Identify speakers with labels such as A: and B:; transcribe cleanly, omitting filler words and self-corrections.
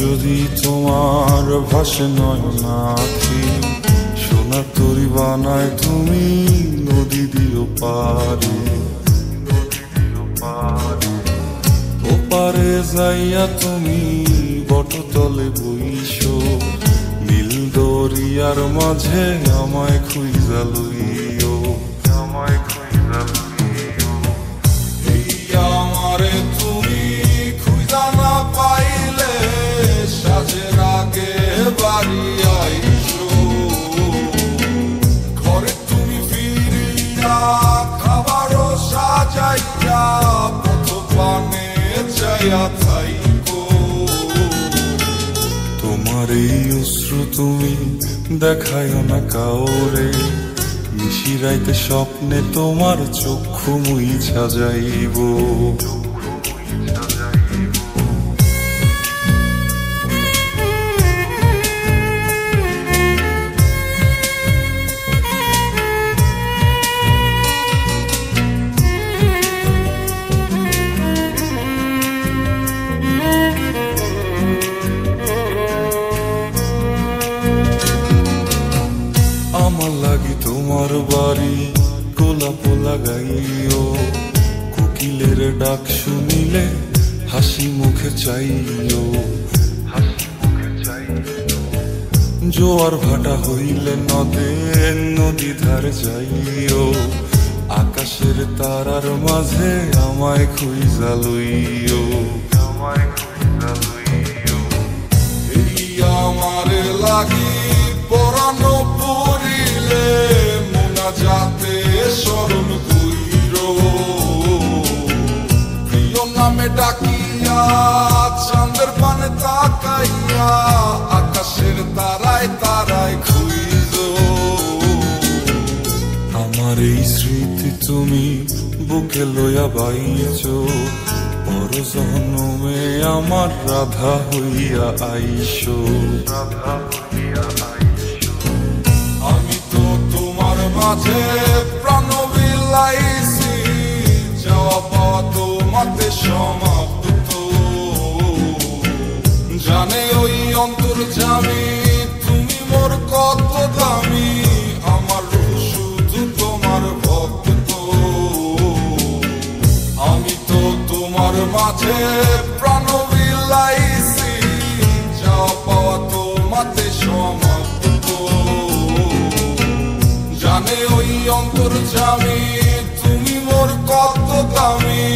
A: যদি তোমার ভাসে নয়ন আঁখি, সোনার তরি বানায় তুমি নদী দিও পারে। ওপারে যাইয়া তুমি বটতলে বইসো, নীল দরিয়ার মাঝে আমায় খুঁজা লইও, আমায় খুঁজা লইও। এই আমারে তুমি খুঁজা না পাইলে সাজের আগে বাড়ি আইসো, ঘরে তুমি ফিরিয়া খাবারও সাজাইয়া পথ পানে যাইয়া থাইকো। তোমার এই অশ্রু তুমি দেখায়ও না কাউরে, নিশিরাইতে স্বপ্নে তোমার চক্ষু মুইছা যাইব। আমার লাগি তোমার বাড়ি গোলাপ লাগাইও, কোকিলের ডাক শুনিলে হাসি মুখে চাইও, জোয়ার ভাটা হইলে নদে নদী ধারে যাইও, আকাশের তারার মাঝে আমায় খুঁজা লইও, আমায় খুঁজা লইও। এই আমারে লাগি পরানো পড়িলে মোনাজাতে স্মরণ কইরো, প্রিয় নামে ডাকিয়া চাঁদের পানে তাকাইয়া আকাশের তারায় তারায় খুঁজো। আমার এই স্মৃতি তুমি বুকে লইয়া বাইছো, পর জন্মে আমার রাধা হইয়া আইসো, রাধা হইয়া আইসো। আমি তো তোমার মাঝে প্রাণ বিলাইছি, যাওয়া পাওয়া তোমাতে সমাপ্ত। জানে ওই অন্তর্যামী তুমি মোর কত দামি, আমার শুধু তোমার ভক্ত। আমি তো তোমার মাঝে প্রাণ বিলাইছি, যাওয়া পাওয়া তোমাতে সমাপ্ত। জানে ওই অন্তর্যামী তুমি মোর কত দামি,